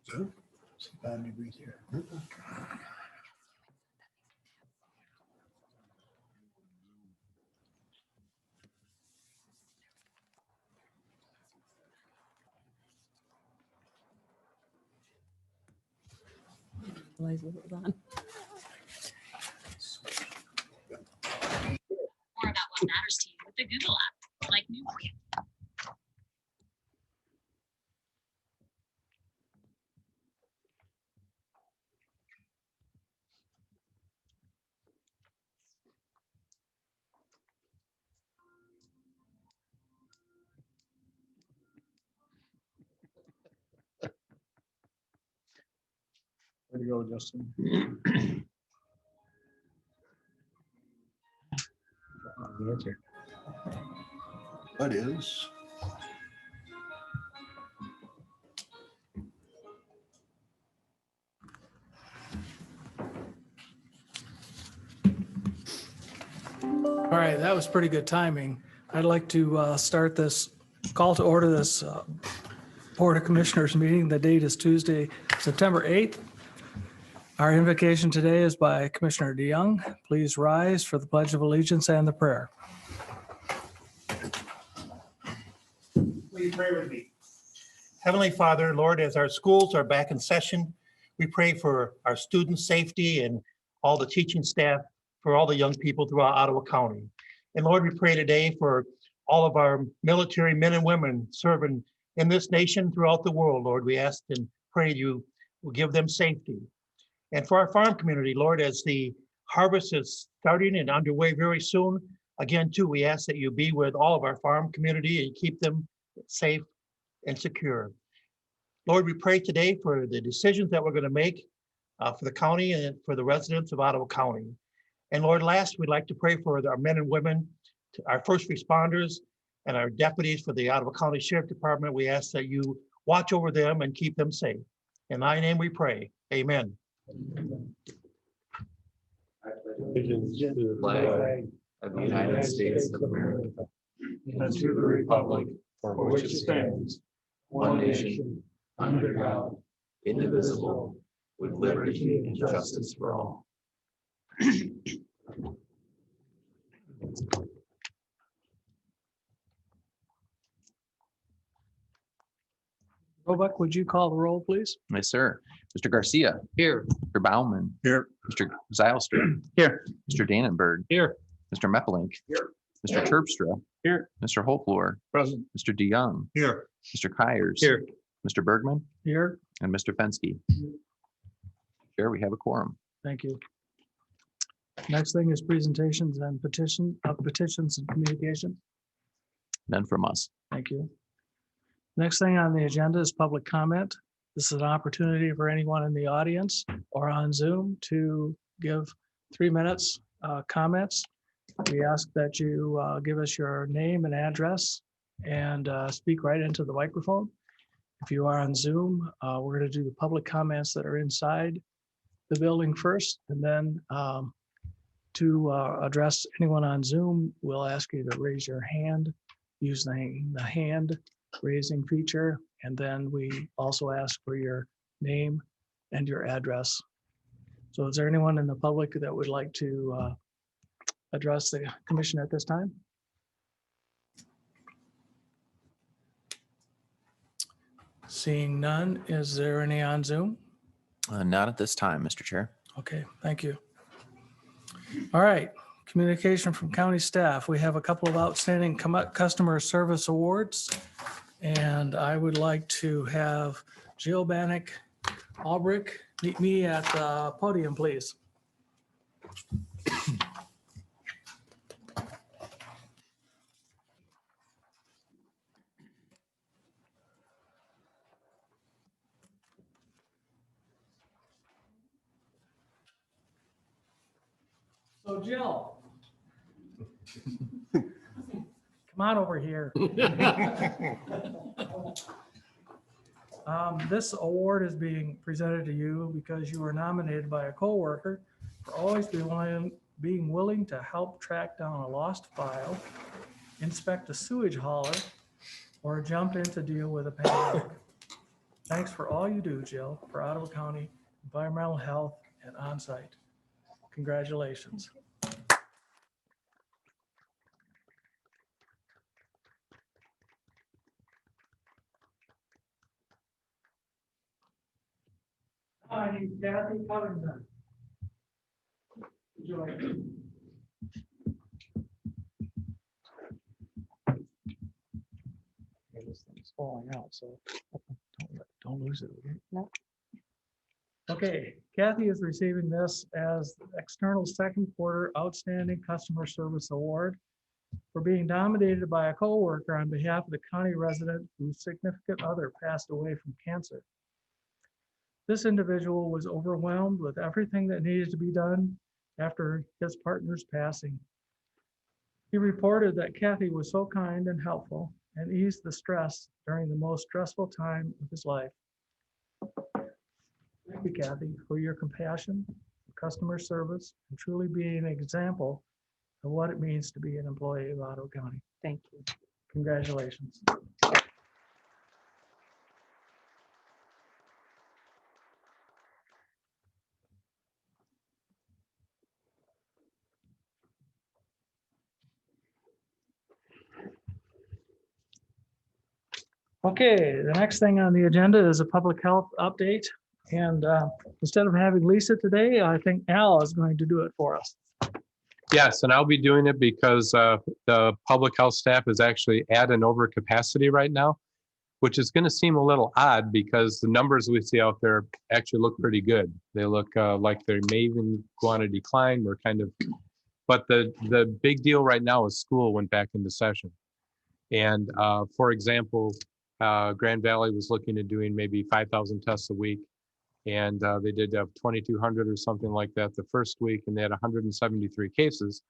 So, let me breathe here. Realize what was on. More about what matters to you with the Google app, like new. Way to go, Justin. The answer. What is? All right, that was pretty good timing. I'd like to start this call to order this Board of Commissioners meeting. The date is Tuesday, September 8th. Our invocation today is by Commissioner DeYoung. Please rise for the Pledge of Allegiance and the prayer. Will you pray with me? Heavenly Father, Lord, as our schools are back in session, we pray for our students' safety and all the teaching staff, for all the young people throughout Ottawa County. And Lord, we pray today for all of our military men and women serving in this nation throughout the world. Lord, we ask and pray you will give them safety. And for our farm community, Lord, as the harvest is starting and underway very soon, again, too, we ask that you be with all of our farm community and keep them safe and secure. Lord, we pray today for the decisions that we're going to make for the county and for the residents of Ottawa County. And Lord, last, we'd like to pray for our men and women, our first responders, and our deputies for the Ottawa County Sheriff Department. We ask that you watch over them and keep them safe. In thy name we pray. Amen. Allegiance to the flag of the United States of America and to the republic for which it stands, one nation, under God, indivisible, with liberty and justice for all. Roebuck, would you call the roll, please? Yes, sir. Mr. Garcia. Here. Mr. Baumann. Here. Mr. Zylstra. Here. Mr. Dannenberg. Here. Mr. Meppelink. Here. Mr. Terpstra. Here. Mr. Holflor. Present. Mr. DeYoung. Here. Mr. Kyers. Here. Mr. Bergman. Here. And Mr. Fensky. Chair, we have a quorum. Thank you. Next thing is presentations and petitions and communication. None from us. Thank you. Next thing on the agenda is public comment. This is an opportunity for anyone in the audience or on Zoom to give 3 minutes comments. We ask that you give us your name and address and speak right into the microphone. If you are on Zoom, we're going to do the public comments that are inside the building first, and then to address anyone on Zoom, we'll ask you to raise your hand, use the hand raising feature, and then we also ask for your name and your address. So is there anyone in the public that would like to address the commission at this time? Seeing none, is there any on Zoom? Not at this time, Mr. Chair. Okay, thank you. All right, communication from county staff. We have a couple of outstanding customer service awards. And I would like to have Jill Bannock Albrick meet me at the podium, please. So Jill, come on over here. This award is being presented to you because you were nominated by a coworker for always being willing to help track down a lost file, inspect a sewage hauler, or jump in to deal with a pandemic. Thanks for all you do, Jill, for Ottawa County environmental health and on-site. Congratulations. I need Kathy Covington. Would you like to? This thing's falling out, so don't lose it. Okay? No. Okay, Kathy is receiving this as external second quarter outstanding customer service award for being nominated by a coworker on behalf of the county resident whose significant other passed away from cancer. This individual was overwhelmed with everything that needed to be done after his partner's passing. He reported that Kathy was so kind and helpful and eased the stress during the most stressful time of his life. Thank you, Kathy, for your compassion, customer service, and truly being an example of what it means to be an employee of Ottawa County. Thank you. Congratulations. Okay, the next thing on the agenda is a public health update. And instead of having Lisa today, I think Al is going to do it for us. Yes, and I'll be doing it because the public health staff is actually at an overcapacity right now, which is going to seem a little odd because the numbers we see out there actually look pretty good. They look like they may even go on a decline. We're kind of, but the big deal right now is school went back into session. And for example, Grand Valley was looking at doing maybe 5,000 tests a week. And they did have 2,200 or something like that the first week, and they had 173 cases.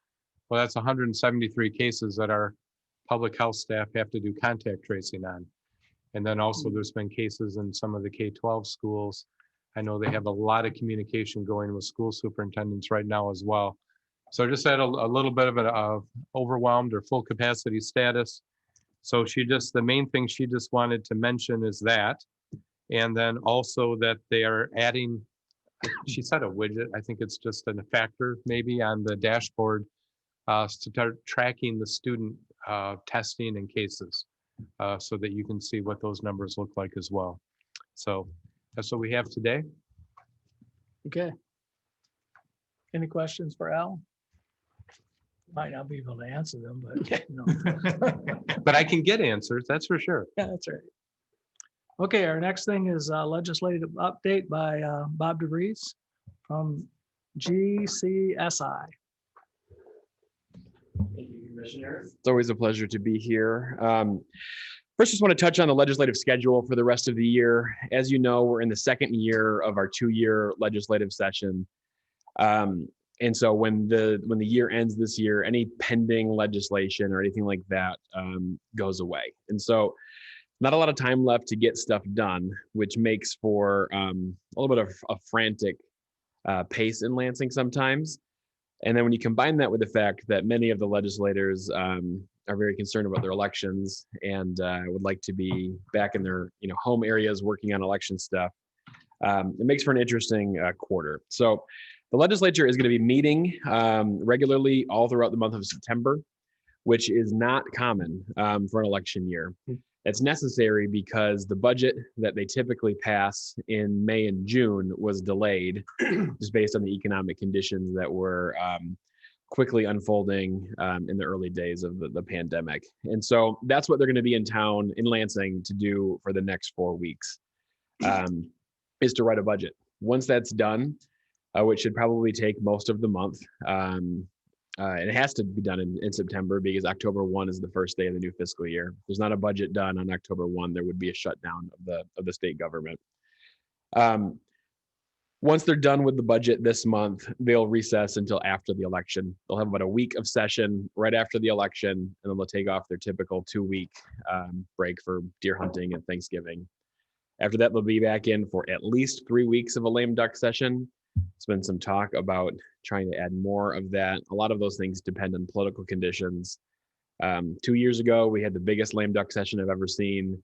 Well, that's 173 cases that our public health staff have to do contact tracing on. And then also there's been cases in some of the K-12 schools. I know they have a lot of communication going with school superintendents right now as well. So just had a little bit of an overwhelmed or full capacity status. So the main thing she just wanted to mention is that. And then also that they are adding, she said a widget, I think it's just a factor maybe on the dashboard to start tracking the student testing and cases so that you can see what those numbers look like as well. So that's what we have today. Okay. Any questions for Al? Might not be able to answer them, but you know. But I can get answers, that's for sure. Yeah, that's right. Okay, our next thing is a legislative update by Bob DeVries from GCSI. Thank you, Commissioner. It's always a pleasure to be here. First, just want to touch on the legislative schedule for the rest of the year. As you know, we're in the second year of our 2-year legislative session. And so when the year ends this year, any pending legislation or anything like that goes away. And so not a lot of time left to get stuff done, which makes for a little bit of a frantic pace in Lansing sometimes. And then when you combine that with the fact that many of the legislators are very concerned about their elections and would like to be back in their home areas working on election stuff, it makes for an interesting quarter. So the legislature is going to be meeting regularly all throughout the month of September, which is not common for an election year. It's necessary because the budget that they typically pass in May and June was delayed just based on the economic conditions that were quickly unfolding in the early days of the pandemic. And so that's what they're going to be in town in Lansing to do for the next 4 weeks, is to write a budget. Once that's done, which should probably take most of the month, and it has to be done in September because October 1 is the first day of the new fiscal year. If there's not a budget done on October 1, there would be a shutdown of the state government. Once they're done with the budget this month, they'll recess until after the election. They'll have about a week of session right after the election, and then they'll take off their typical 2-week break for deer hunting and Thanksgiving. After that, they'll be back in for at least 3 weeks of a lame duck session. There's been some talk about trying to add more of that. A lot of those things depend on political conditions. 2 years ago, we had the biggest lame duck session I've ever seen.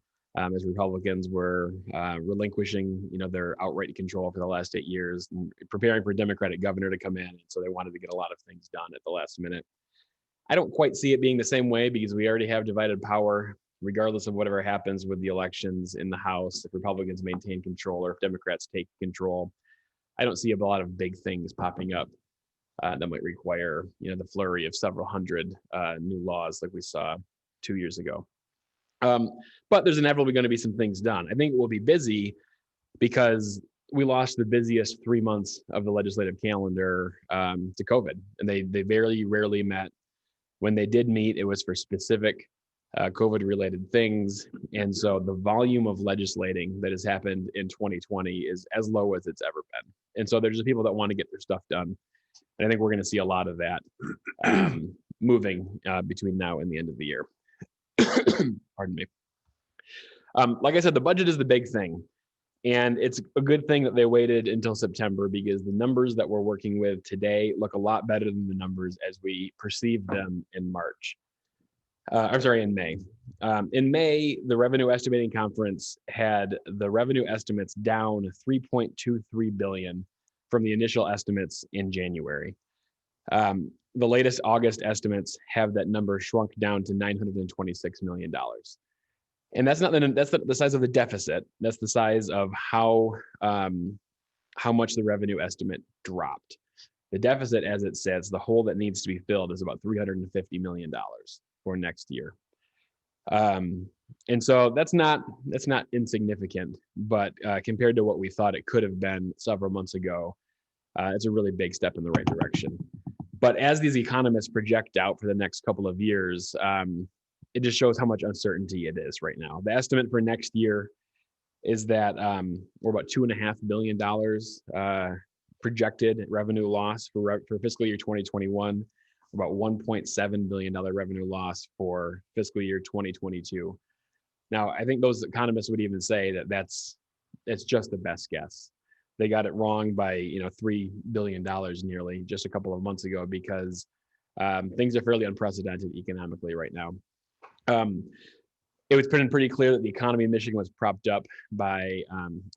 as Republicans were relinquishing, their outright control for the last 8 years and preparing for a Democratic governor to come in. And so they wanted to get a lot of things done at the last minute. I don't quite see it being the same way because we already have divided power, regardless of whatever happens with the elections in the House. If Republicans maintain control or if Democrats take control, I don't see a lot of big things popping up that might require, the flurry of several hundred new laws like we saw 2 years ago. But there's inevitably going to be some things done. I think we'll be busy because we lost the busiest 3 months of the legislative calendar to COVID, and they very rarely met. When they did meet, it was for specific COVID-related things, and so the volume of legislating that has happened in 2020 is as low as it's ever been. And so there's people that want to get their stuff done, and I think we're going to see a lot of that moving between now and the end of the year. Pardon me. Like I said, the budget is the big thing. And it's a good thing that they waited until September because the numbers that we're working with today look a lot better than the numbers as we perceived them in March. In May. In May, the Revenue Estimating Conference had the revenue estimates down $3.23 billion from the initial estimates in January. The latest August estimates have that number shrunk down to $926 million. And that's not the size of the deficit. That's the size of how much the revenue estimate dropped. The deficit, as it says, the hole that needs to be filled is about $350 million for next year. And so that's not insignificant, but compared to what we thought it could have been several months ago, it's a really big step in the right direction. But as these economists project out for the next couple of years, it just shows how much uncertainty it is right now. The estimate for next year is that we're about $2.5 billion projected revenue loss for fiscal year 2021, about $1.7 billion revenue loss for fiscal year 2022. Now, I think those economists would even say that it's just the best guess. They got it wrong by $3 billion nearly just a couple of months ago because things are fairly unprecedented economically right now. It was pretty clear that the economy in Michigan was propped up by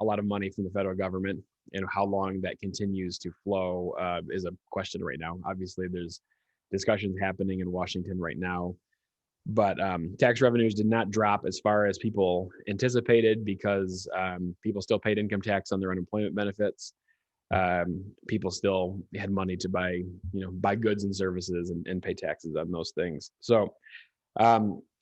a lot of money from the federal government, and how long that continues to flow is a question right now. Obviously, there's discussions happening in Washington right now, but tax revenues did not drop as far as people anticipated because people still paid income tax on their unemployment benefits. People still had money to buy goods and services and pay taxes on those things. So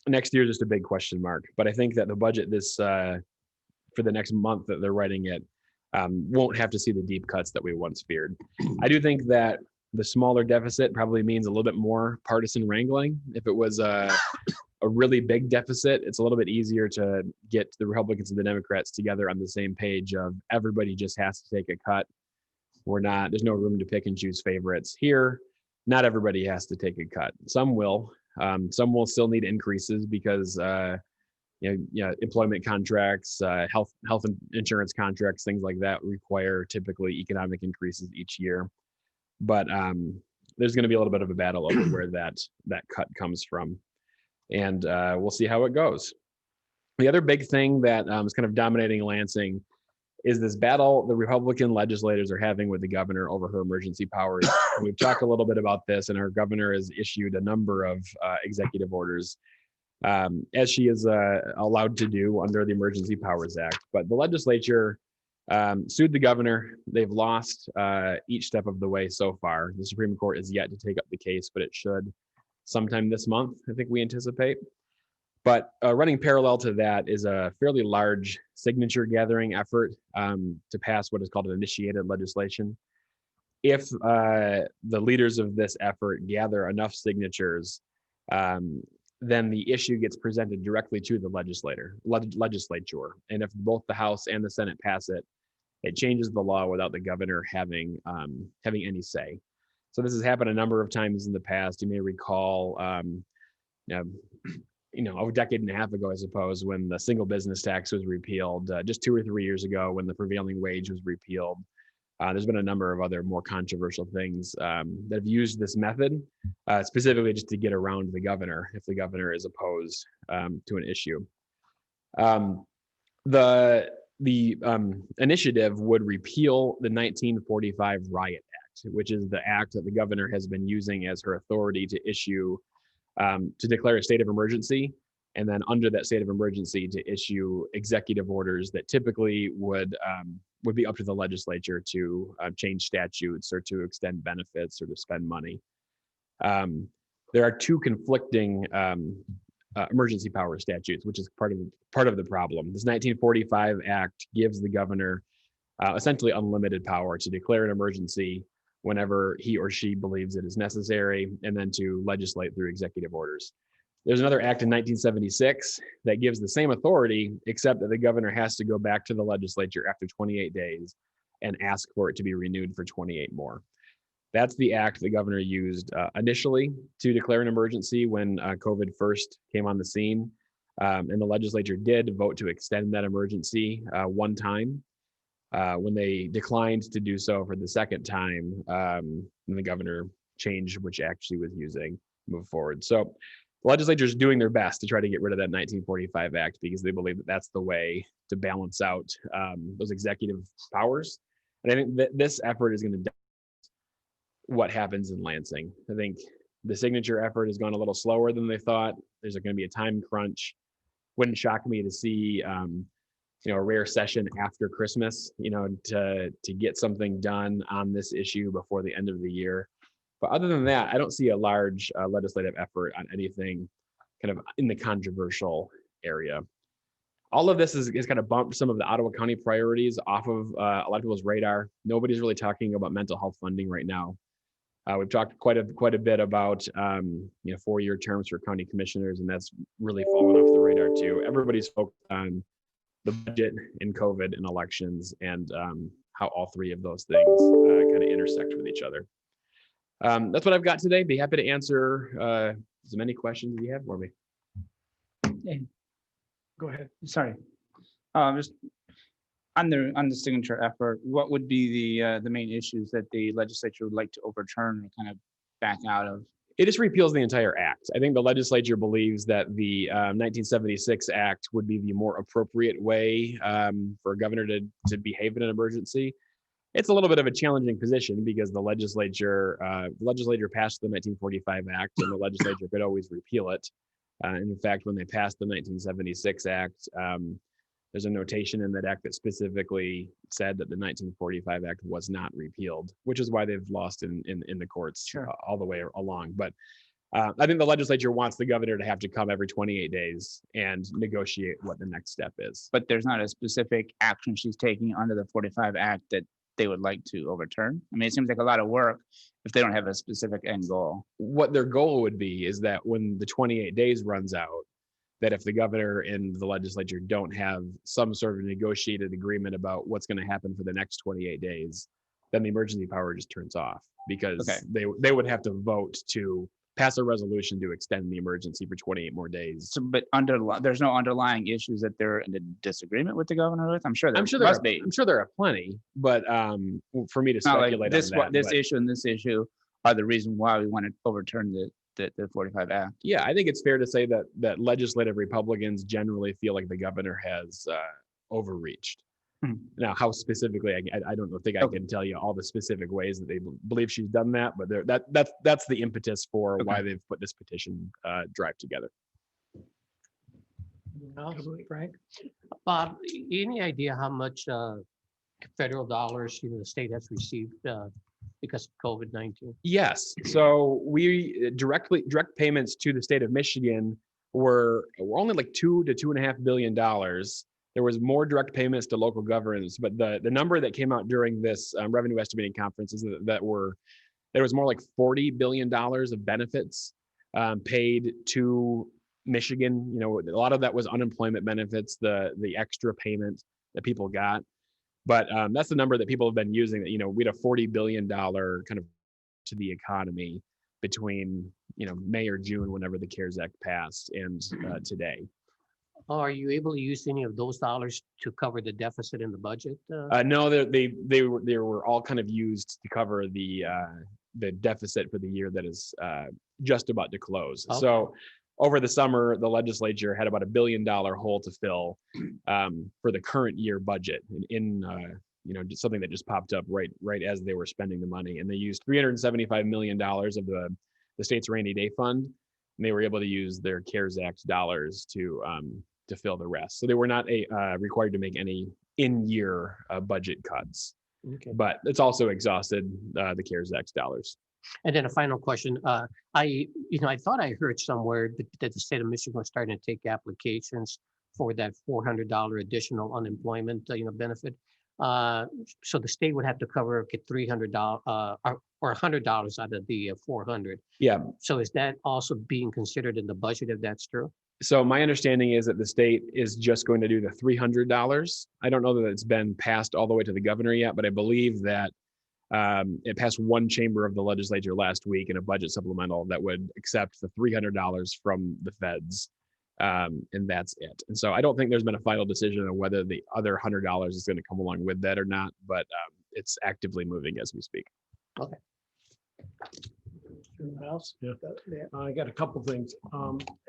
next year is just a big question mark, but I think that the budget for the next month that they're writing it won't have to see the deep cuts that we once feared. I do think that the smaller deficit probably means a little bit more partisan wrangling. If it was a really big deficit, it's a little bit easier to get the Republicans and the Democrats together on the same page of everybody just has to take a cut. There's no room to pick and choose favorites here. Not everybody has to take a cut. Some will. Some will still need increases because employment contracts, health insurance contracts, things like that require typically economic increases each year. But there's going to be a little bit of a battle over where that cut comes from, and we'll see how it goes. The other big thing that is kind of dominating Lansing is this battle the Republican legislators are having with the governor over her emergency powers. We've talked a little bit about this, and our governor has issued a number of executive orders, as she is allowed to do under the Emergency Powers Act. But the legislature sued the governor. They've lost each step of the way so far. The Supreme Court is yet to take up the case, but it should sometime this month, I think we anticipate. But running parallel to that is a fairly large signature gathering effort to pass what is called an initiated legislation. If the leaders of this effort gather enough signatures, then the issue gets presented directly to the legislature. And if both the House and the Senate pass it, it changes the law without the governor having any say. So this has happened a number of times in the past. You may recall, a decade and a half ago, I suppose, when the single business tax was repealed, just 2 or 3 years ago when the prevailing wage was repealed. There's been a number of other more controversial things that have used this method, specifically just to get around the governor if the governor is opposed to an issue. The initiative would repeal the 1945 Riot Act, which is the act that the governor has been using as her authority to issue, to declare a state of emergency, and then under that state of emergency to issue executive orders that typically would be up to the legislature to change statutes or to extend benefits or to spend money. There are two conflicting emergency power statutes, which is part of the problem. This 1945 Act gives the governor essentially unlimited power to declare an emergency whenever he or she believes it is necessary, and then to legislate through executive orders. There's another act in 1976 that gives the same authority, except that the governor has to go back to the legislature after 28 days and ask for it to be renewed for 28 more. That's the act the governor used initially to declare an emergency when COVID first came on the scene. And the legislature did vote to extend that emergency one time. When they declined to do so for the second time, the governor changed which act she was using, move forward. So the legislature is doing their best to try to get rid of that 1945 Act because they believe that that's the way to balance out those executive powers. And I think that this effort is going to what happens in Lansing. I think the signature effort has gone a little slower than they thought. There's going to be a time crunch. Wouldn't shock me to see a rare session after Christmas, to get something done on this issue before the end of the year. But other than that, I don't see a large legislative effort on anything kind of in the controversial area. All of this is kind of bumped some of the Ottawa County priorities off of a lot of people's radar. Nobody's really talking about mental health funding right now. We've talked quite a bit about 4-year terms for county commissioners, and that's really fallen off the radar too. Everybody's focused on the budget and COVID and elections, and how all three of those things kind of intersect with each other. That's what I've got today. Be happy to answer as many questions as you have for me. Go ahead. Sorry. Just on the signature effort, what would be the main issues that the legislature would like to overturn or kind of back out of? It just repeals the entire act. I think the legislature believes that the 1976 Act would be the more appropriate way for a governor to behave in an emergency. It's a little bit of a challenging position because the legislature passed the 1945 Act, and the legislature could always repeal it. In fact, when they passed the 1976 Act, there's a notation in that act that specifically said that the 1945 Act was not repealed, which is why they've lost in the courts. Sure. All the way along. But I think the legislature wants the governor to have to come every 28 days and negotiate what the next step is. But there's not a specific action she's taking under the 45 Act that they would like to overturn. I mean, it seems like a lot of work if they don't have a specific end goal. What their goal would be is that when the 28 days runs out, that if the governor and the legislature don't have some sort of negotiated agreement about what's going to happen for the next 28 days, then the emergency power just turns off because they would have to vote to pass a resolution to extend the emergency for 28 more days. So, but there's no underlying issues that they're in a disagreement with the governor with? I'm sure there must be. I'm sure there are plenty, but for me to speculate this, on that. This issue and this issue are the reason why we want to overturn the 45 Act. Yeah, I think it's fair to say that legislative Republicans generally feel like the governor has overreached. Now, how specifically, I don't think I can tell you all the specific ways that they believe she's done that, but that's the impetus for why they've put this petition drive together. Frank? Bob, any idea how much federal dollars the state has received because of COVID-19? Yes. So we direct payments to the state of Michigan were only like $2 to $2.5 billion. There was more direct payments to local governments, but the number that came out during this revenue estimating conference is there was more like $40 billion of benefits paid to Michigan. A lot of that was unemployment benefits, the extra payment that people got. But that's the number that people have been using. We had a $40 billion kind of to the economy between May or June, whenever the CARES Act passed, and today. Are you able to use any of those dollars to cover the deficit in the budget? No, they were all kind of used to cover the deficit for the year that is just about to close. Okay. So over the summer, the legislature had about $1 billion hole to fill for the current year budget in just something that just popped up right as they were spending the money. And they used $375 million of the state's rainy day fund. And they were able to use their CARES Act dollars to fill the rest. So they were not required to make any in-year budget cuts. Okay. But it's also exhausted the CARES Act dollars. And then a final question. I thought I heard somewhere that the state of Michigan was starting to take applications for that $400 additional unemployment, benefit. So the state would have to get $300 or $100 out of the 400. Yeah. So is that also being considered in the budget if that's true? So my understanding is that the state is just going to do the $300. I don't know that it's been passed all the way to the governor yet, but I believe that it passed one chamber of the legislature last week in a budget supplemental that would accept the $300 from the feds. And that's it. And so I don't think there's been a final decision on whether the other $100 is going to come along with that or not, but it's actively moving as we speak. Okay. Anyone else? Yeah. I got a couple things.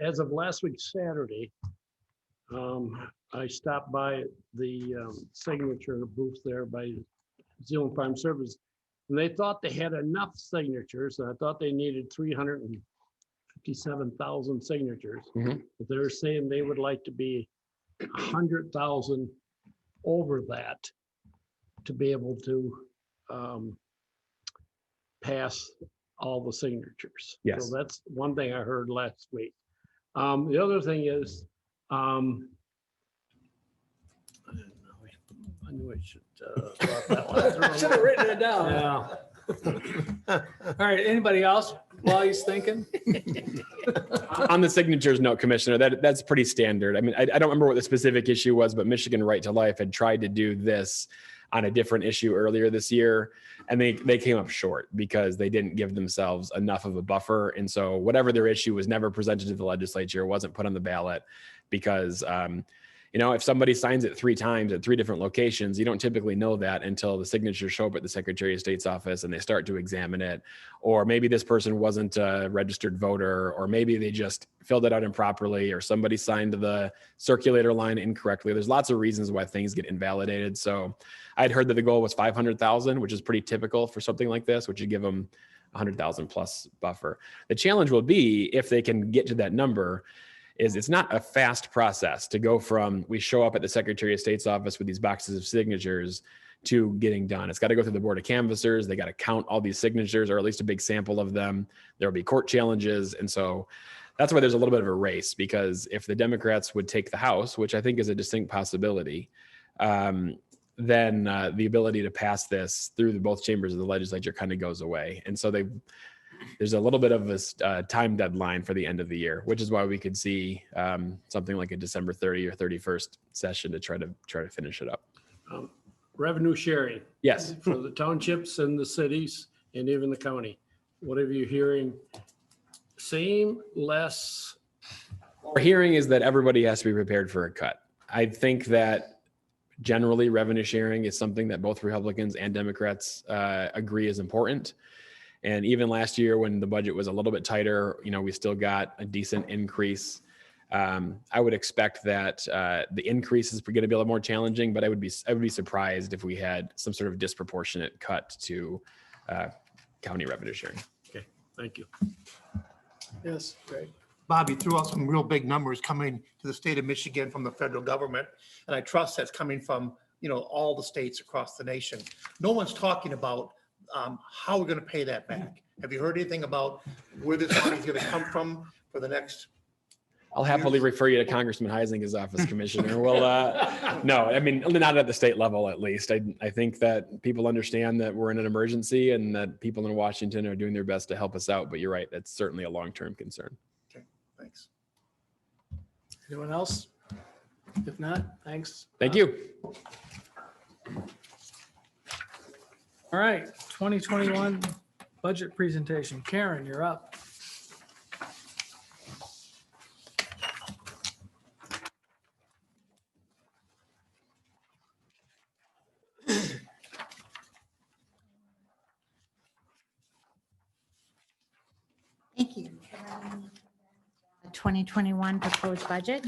As of last week, Saturday, I stopped by the signature booth there by Zealand Farm Service, and they thought they had enough signatures. And I thought they needed 357,000 signatures. Mm-hmm. But they're saying they would like to be 100,000 over that to be able to pass all the signatures. Yes. So that's one thing I heard last week. The other thing is, I knew I should thought that one through. Should have written it down. Yeah. All right, anybody else while he's thinking? On the signatures note, Commissioner, that's pretty standard. I mean, I don't remember what the specific issue was, but Michigan Right to Life had tried to do this on a different issue earlier this year, and they came up short because they didn't give themselves enough of a buffer. And so whatever their issue was never presented to the legislature, wasn't put on the ballot because if somebody signs it 3 times at 3 different locations, you don't typically know that until the signatures show up at the Secretary of State's office and they start to examine it. Or maybe this person wasn't a registered voter, or maybe they just filled it out improperly, or somebody signed the circulator line incorrectly. There's lots of reasons why things get invalidated. So I'd heard that the goal was 500,000, which is pretty typical for something like this, which would give them 100,000 plus buffer. The challenge will be if they can get to that number. It's not a fast process to go from we show up at the Secretary of State's office with these boxes of signatures to getting done. It's got to go through the Board of Canvassers. They got to count all these signatures, or at least a big sample of them. There'll be court challenges. And so that's why there's a little bit of a race, because if the Democrats would take the House, which I think is a distinct possibility, then the ability to pass this through both chambers of the legislature kind of goes away. And so there's a little bit of a time deadline for the end of the year, which is why we could see something like a December 30 or 31st session to try to finish it up. Revenue sharing. Yes. For the townships and the cities and even the county. What are you hearing? Same, less? What we're hearing is that everybody has to be prepared for a cut. I think that generally revenue sharing is something that both Republicans and Democrats agree is important. And even last year when the budget was a little bit tighter, we still got a decent increase. I would expect that the increase is going to be a little more challenging, but I would be surprised if we had some sort of disproportionate cut to county revenue sharing. Okay, thank you. Yes, Greg. Bobby threw out some real big numbers coming to the state of Michigan from the federal government. And I trust that's coming from, all the states across the nation. No one's talking about how we're going to pay that back. Have you heard anything about where this money is going to come from for the next? I'll happily refer you to Congressman Heisinger's office, Commissioner. Well, no, I mean, not at the state level, at least. I think that people understand that we're in an emergency and that people in Washington are doing their best to help us out. But you're right, that's certainly a long-term concern. Okay, thanks. Anyone else? If not, thanks. Thank you. All right, 2021 budget presentation. Karen, you're up. Thank you. 2021 proposed budget.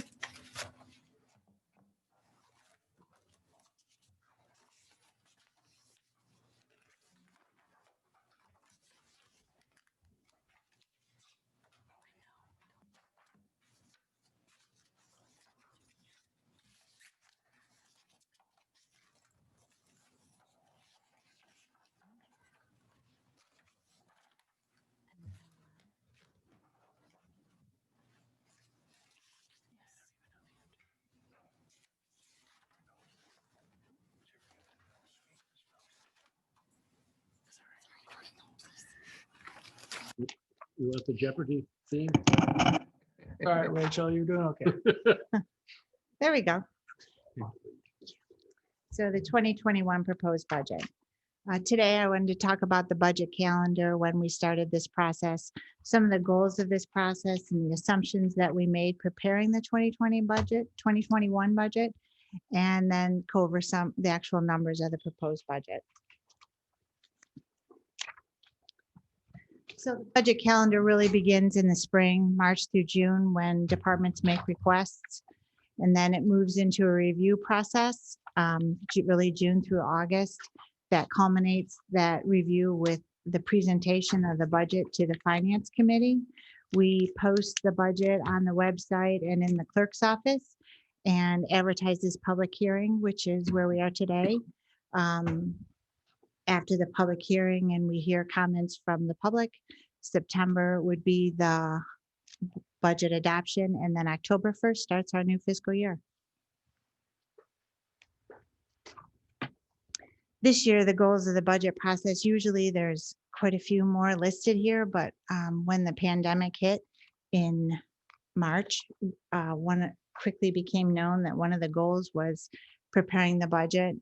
You want the Jeopardy theme? All right, Rachel, you're doing okay. There we go. So the 2021 proposed budget. Today, I wanted to talk about the budget calendar when we started this process, some of the goals of this process and the assumptions that we made preparing the 2021 budget, and then go over the actual numbers of the proposed budget. So the budget calendar really begins in the spring, March through June, when departments make requests. And then it moves into a review process, really June through August. That culminates that review with the presentation of the budget to the Finance Committee. We post the budget on the website and in the clerk's office and advertise this public hearing, which is where we are today. After the public hearing and we hear comments from the public, September would be the budget adoption, and then October 1st starts our new fiscal year. This year, the goals of the budget process, usually there's quite a few more listed here, but when the pandemic hit in March, quickly became known that one of the goals was preparing the budget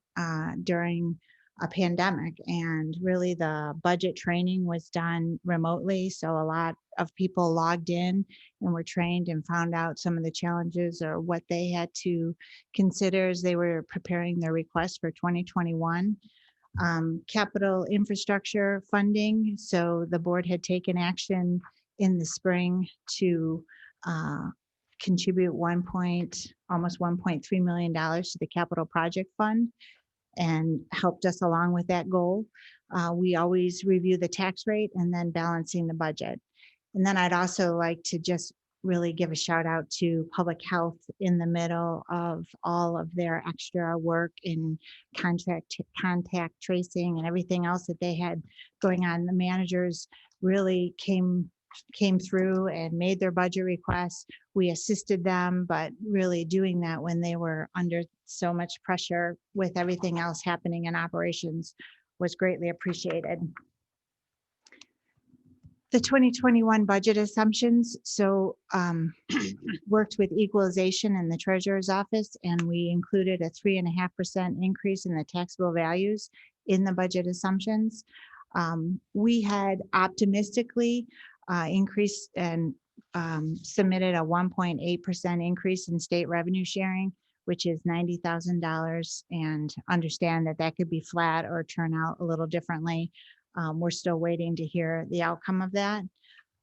during a pandemic, and really the budget training was done remotely. So a lot of people logged in and were trained and found out some of the challenges or what they had to consider as they were preparing their request for 2021. Capital infrastructure funding. So the board had taken action in the spring to contribute almost $1.3 million to the capital project fund, and helped us along with that goal. We always review the tax rate and then balancing the budget. And then I'd also like to just really give a shout out to public health in the middle of all of their extra work in contact tracing and everything else that they had going on. The managers really came through and made their budget requests. We assisted them, but really doing that when they were under so much pressure with everything else happening in operations was greatly appreciated. The 2021 budget assumptions. So worked with equalization in the treasurer's office, and we included a 3.5% increase in the taxable values in the budget assumptions. We had optimistically increased and submitted a 1.8% increase in state revenue sharing, which is $90,000, and understand that that could be flat or turn out a little differently. We're still waiting to hear the outcome of that.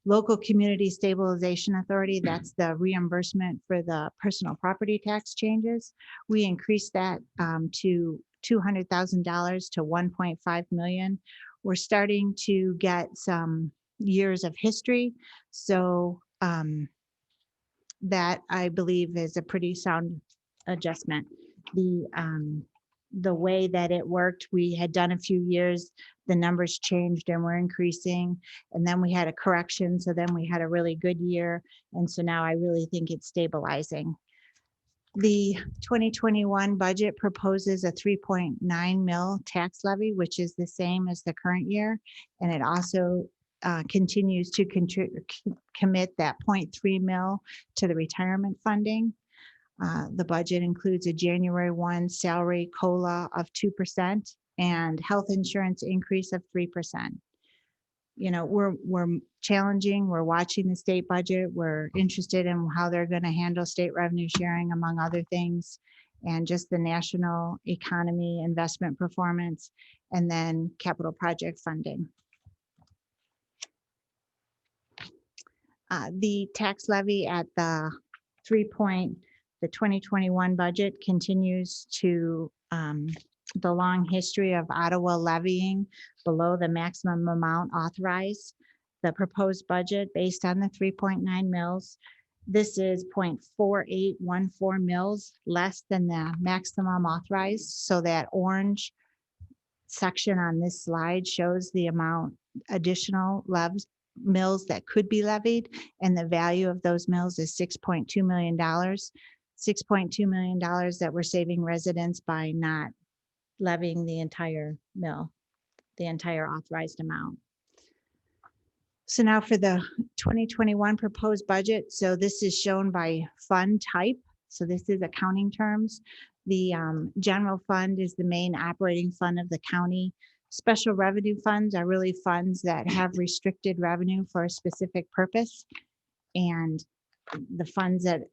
Local Community Stabilization Authority, that's the reimbursement for the personal property tax changes. We increased that to $200,000 to $1.5 million. We're starting to get some years of history. So that I believe is a pretty sound adjustment. The way that it worked, we had done a few years, the numbers changed and were increasing, and then we had a correction. So then we had a really good year. And so now I really think it's stabilizing. The 2021 budget proposes a 3.9 mil tax levy, which is the same as the current year. And it also continues to commit that 0.3 mil to the retirement funding. The budget includes a January 1 salary COLA of 2% and health insurance increase of 3%. You know, we're challenging, we're watching the state budget, we're interested in how they're going to handle state revenue sharing, among other things, and just the national economy, investment performance, and then capital project funding. The tax levy at the 2021 budget continues to the long history of Ottawa levying below the maximum amount authorized. The proposed budget based on the 3.9 mils. This is 0.4814 mils less than the maximum authorized. So that orange section on this slide shows the amount additional mills that could be levied, and the value of those mills is $6.2 million. $6.2 million that we're saving residents by not levying the entire mill, the entire authorized amount. So now for the 2021 proposed budget. So this is shown by fund type. So this is accounting terms. The general fund is the main operating fund of the county. Special revenue funds are really funds that have restricted revenue for a specific purpose. And the funds that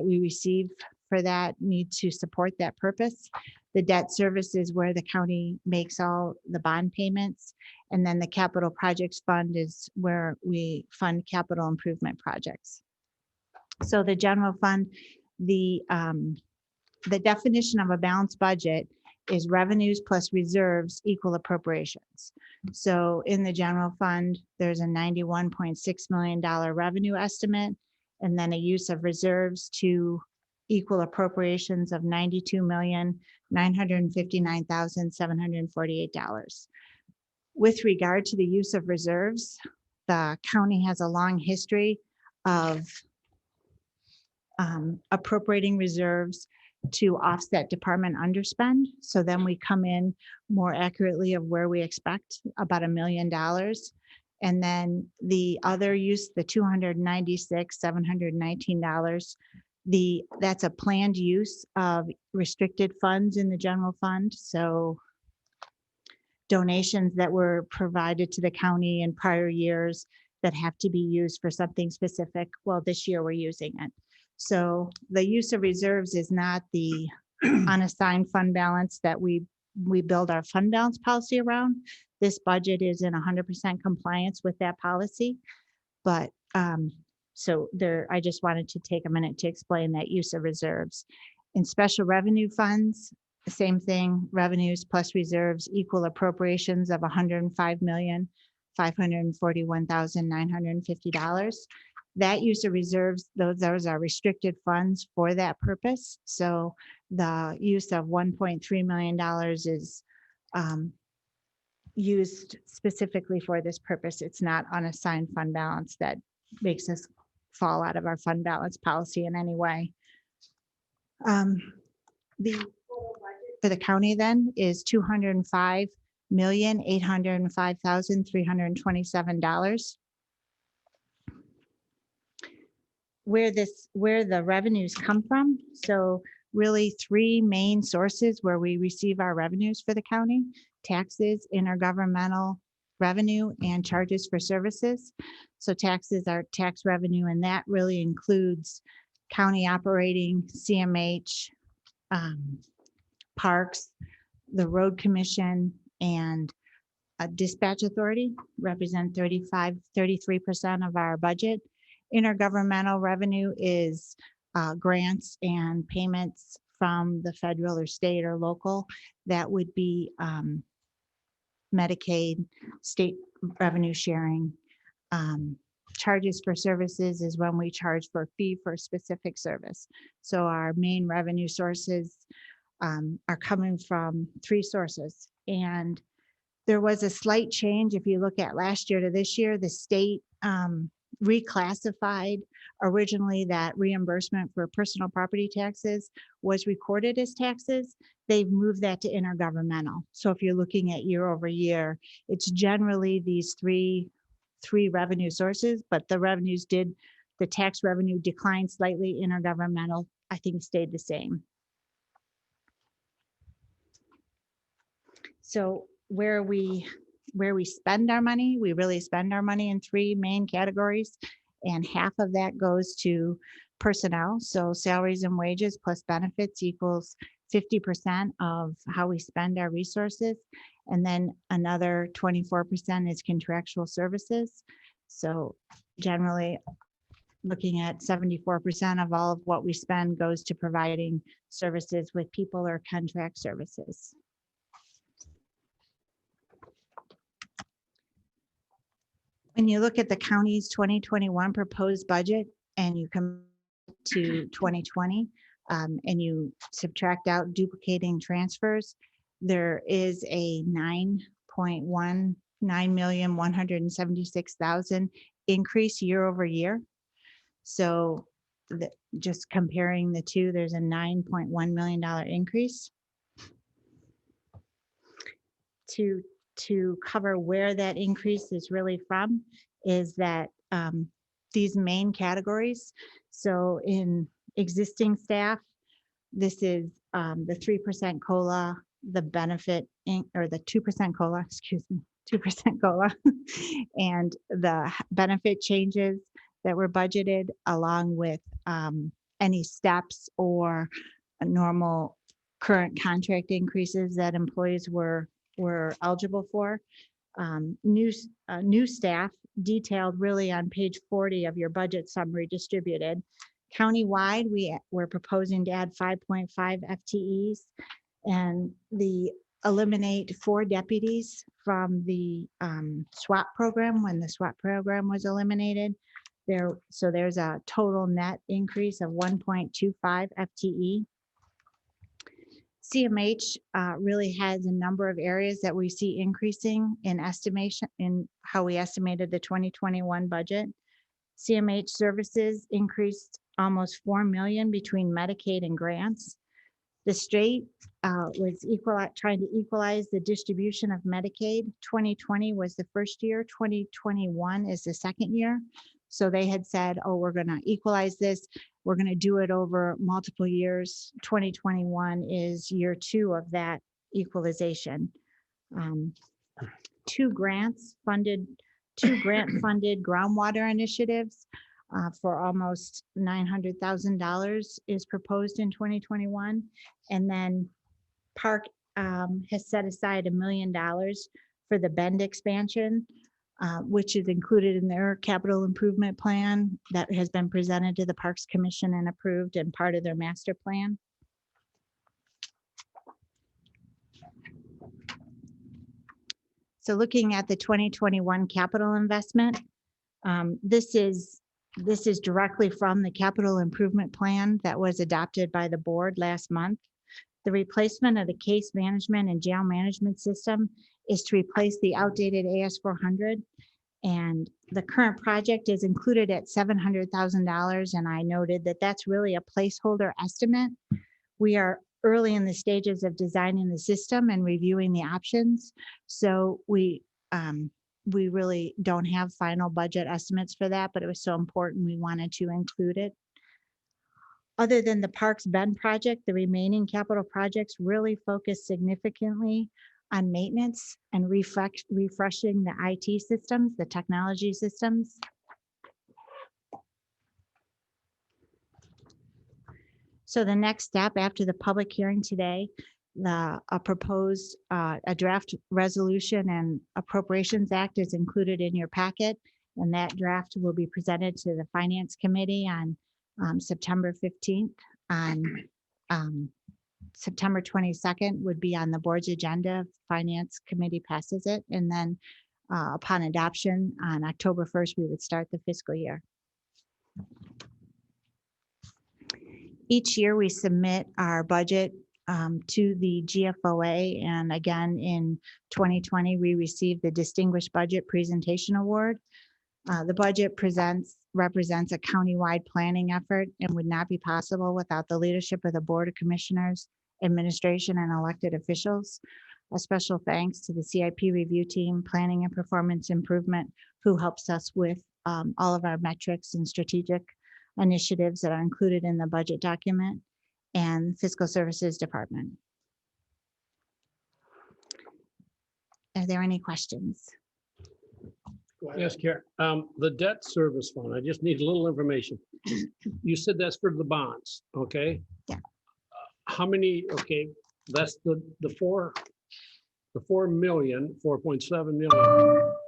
we receive for that need to support that purpose. The debt service is where the county makes all the bond payments. And then the capital projects fund is where we fund capital improvement projects. So the general fund, the definition of a balanced budget is revenues plus reserves equal appropriations. So in the general fund, there's a $91.6 million revenue estimate, and then a use of reserves to equal appropriations of $92,959,748. With regard to the use of reserves, the county has a long history of appropriating reserves to offset department underspend. So then we come in more accurately of where we expect, about $1 million. And then the other use, the $296,719, that's a planned use of restricted funds in the general fund. So donations that were provided to the county in prior years that have to be used for something specific. Well, this year we're using it. So the use of reserves is not the unassigned fund balance that we build our fund balance policy around. This budget is in 100% compliance with that policy. But so there, I just wanted to take a minute to explain that use of reserves. In special revenue funds, the same thing, revenues plus reserves equal appropriations of $105,541,950. That use of reserves, those are restricted funds for that purpose. So the use of $1.3 million is used specifically for this purpose. It's not unassigned fund balance that makes us fall out of our fund balance policy in any way. The total budget for the county then is $205,805,327. Where the revenues come from. So really three main sources where we receive our revenues for the county: taxes, intergovernmental revenue, and charges for services. So taxes are tax revenue, and that really includes county operating, CMH, parks, the road commission, and a dispatch authority represent 33% of our budget. Intergovernmental revenue is grants and payments from the federal or state or local. That would be Medicaid, state revenue sharing. Charges for services is when we charge for a fee for a specific service. So our main revenue sources are coming from three sources. And there was a slight change. If you look at last year to this year, the state reclassified. Originally, that reimbursement for personal property taxes was recorded as taxes. They've moved that to intergovernmental. So if you're looking at year over year, it's generally these three revenue sources, but the tax revenue declined slightly. Intergovernmental, I think, stayed the same. So where we spend our money, we really spend our money in three main categories, and half of that goes to personnel. So salaries and wages plus benefits equals 50% of how we spend our resources. And then another 24% is contractual services. So generally, looking at 74% of all of what we spend goes to providing services with people or contract services. When you look at the county's 2021 proposed budget and you come to 2020 and you subtract out duplicating transfers, there is a 9,176,000 increase year over year. So just comparing the two, there's a $9.1 million increase. To cover where that increase is really from is that these main categories. So in existing staff, this is the 3% COLA, the benefit, or the 2% COLA, excuse me, 2% COLA, and the benefit changes that were budgeted, along with any steps or normal current contract increases that employees were eligible for. New staff detailed really on page 40 of your budget summary distributed. Countywide, we're proposing to add 5.5 FTEs and eliminate 4 deputies from the SWAT program when the SWAT program was eliminated. So there's a total net increase of 1.25 FTE. CMH really has a number of areas that we see increasing in estimation in how we estimated the 2021 budget. CMH services increased almost 4 million between Medicaid and grants. The state was trying to equalize the distribution of Medicaid. 2020 was the first year, 2021 is the second year. So they had said, oh, we're going to equalize this. We're going to do it over multiple years. 2021 is year 2 of that equalization. 2 grant-funded groundwater initiatives for almost $900,000 is proposed in 2021. And then Park has set aside $1 million for the Bend expansion, which is included in their capital improvement plan that has been presented to the Parks Commission and approved and part of their master plan. So looking at the 2021 capital investment, this is directly from the capital improvement plan that was adopted by the board last month. The replacement of the case management and jail management system is to replace the outdated AS400. And the current project is included at $700,000. And I noted that that's really a placeholder estimate. We are early in the stages of designing the system and reviewing the options. So we really don't have final budget estimates for that, but it was so important we wanted to include it. Other than the Parks Bend project, the remaining capital projects really focus significantly on maintenance and refreshing the IT systems, the technology systems. So the next step after the public hearing today, a draft resolution and appropriations act is included in your packet, and that draft will be presented to the Finance Committee on September 15th. On September 22nd would be on the board's agenda. Finance Committee passes it, and then upon adoption on October 1st, we would start the fiscal year. Each year we submit our budget to the GFOA, and again in 2020 we received the Distinguished Budget Presentation Award. The budget represents a countywide planning effort and would not be possible without the leadership of the Board of Commissioners, administration, and elected officials. A special thanks to the CIP review team, planning and performance improvement, who helps us with all of our metrics and strategic initiatives that are included in the budget document, and Fiscal Services Department. Are there any questions? Yes, Karen. The debt service fund, I just need a little information. You said that's for the bonds, okay? Yeah. How many, okay, that's the 4.7 million.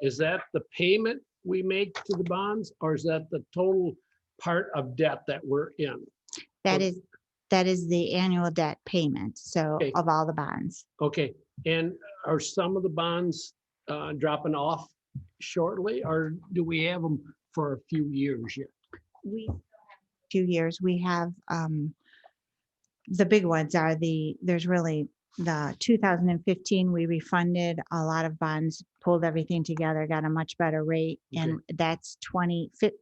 Is that the payment we make to the bonds, or is that the total part of debt that we're in? That is the annual debt payment, so Okay. of all the bonds. Okay, and are some of the bonds dropping off shortly, or do we have them for a few years yet? We few years, we have the big ones are there's really the 2015, we refunded a lot of bonds, pulled everything together, got a much better rate. And that's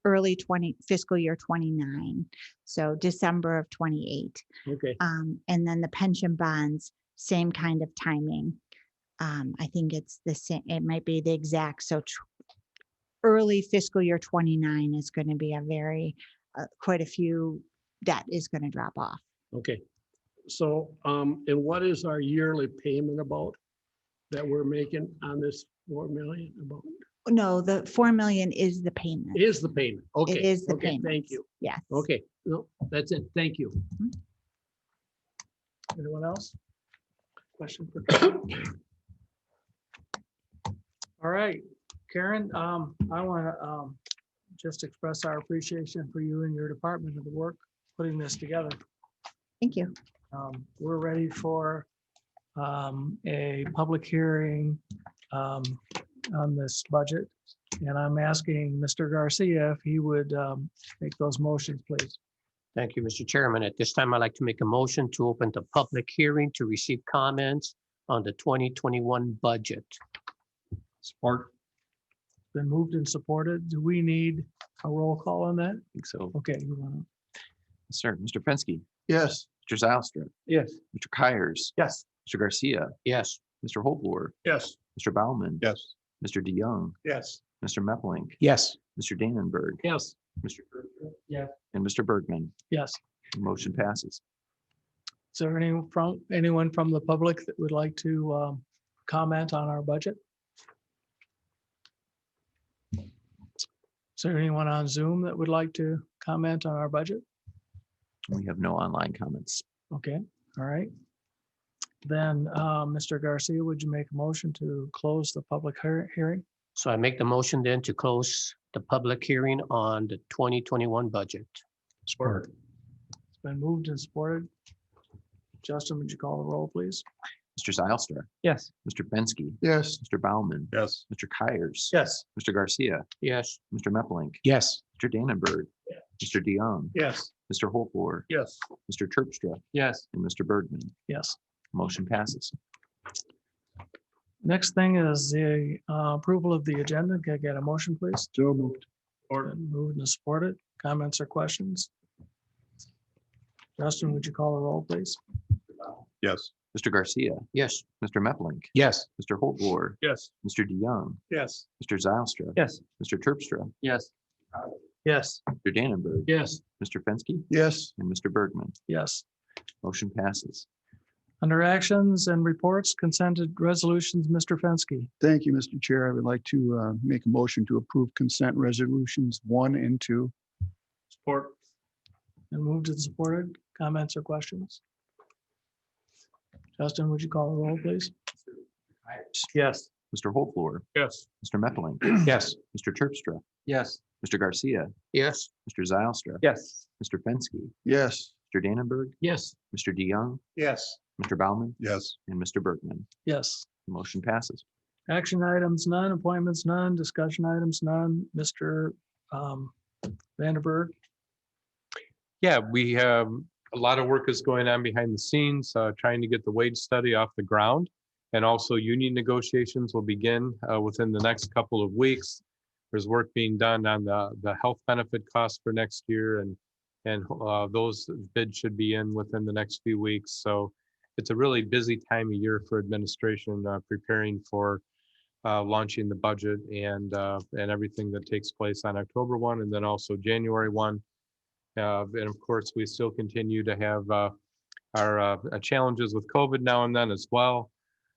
early fiscal year 29. So December of 28. Okay. And then the pension bonds, same kind of timing. I think it's the same, it might be the exact. So early fiscal year 29 is going to be a very, quite a few debt is going to drop off. Okay. So, and what is our yearly payment about that we're making on this 4 million about? No, the 4 million is the payment. Is the payment. Okay. It is the okay, payment. Thank you. Yes. Okay. No, that's it. Thank you. Anyone else? Question for Karen? All right, Karen, I want to just express our appreciation for you and your department of the work putting this together. Thank you. We're ready for a public hearing on this budget. And I'm asking Mr. Garcia if he would make those motions, please. Thank you, Mr. Chairman. At this time, I'd like to make a motion to open the public hearing to receive comments on the 2021 budget. Support. Been moved and supported. Do we need a roll call on that? I think so. Okay. You wanna- Sir, Mr. Penske, Yes. Mr. Zylstra, Yes. Mr. Kyers, Yes. Mr. Garcia, Yes. Mr. Holbrook, Yes. Mr. Baumann, Yes. Mr. DeYoung, Yes. Mr. Meppelink, Yes. Mr. Dannenberg, Yes. Mr. Yeah. and Mr. Bergman. Yes. Motion passes. Is there anyone from the public that would like to comment on our budget? Is there anyone on Zoom that would like to comment on our budget? We have no online comments. Okay, all right. Then, Mr. Garcia, would you make a motion to close the public hearing? So I make the motion then to close the public hearing on the 2021 budget. Support. It's been moved and supported. Justin, would you call the roll, please? Mr. Zylstra, Yes. Mr. Penske, Yes. Mr. Baumann, Yes. Mr. Kyers, Yes. Mr. Garcia, Yes. Mr. Meppelink, Yes. Mr. Dannenberg, Mr. DeYoung, Yes. Mr. Holbrook, Yes. Mr. Terpstra, Yes. and Mr. Bergman. Yes. Motion passes. Next thing is the approval of the agenda. Can I get a motion, please? So moved. Been moved and supported. Comments or questions? Justin, would you call the roll, please? Yes. Mr. Garcia, Yes. Mr. Meppelink, Yes. Mr. Holbrook, Yes. Mr. DeYoung, Yes. Mr. Zylstra, Yes. Mr. Terpstra, Yes. Yes. Mr. Dannenberg, Yes. Mr. Penske, Yes. and Mr. Bergman. Yes. Motion passes. Under actions and reports, consented resolutions, Mr. Fenske. Thank you, Mr. Chair. I would like to make a motion to approve consent resolutions 1 and 2. Support. And moved and supported. Comments or questions? Justin, would you call the roll, please? Yes. Mr. Holbrook, Yes. Mr. Meppelink, Yes. Mr. Terpstra, Yes. Mr. Garcia, Yes. Mr. Zylstra, Yes. Mr. Penske, Yes. Mr. Dannenberg, Yes. Mr. DeYoung, Yes. Mr. Baumann, Yes. and Mr. Bergman. Yes. Motion passes. Action items, none. Appointments, none. Discussion items, none. Mr. Vanderberg. Yeah, we have a lot of work is going on behind the scenes, trying to get the wage study off the ground. And also union negotiations will begin within the next couple of weeks. There's work being done on the health benefit costs for next year, and those bids should be in within the next few weeks. So it's a really busy time of year for administration, preparing for launching the budget and everything that takes place on October 1 and then also January 1. And of course, we still continue to have our challenges with COVID now and then as well.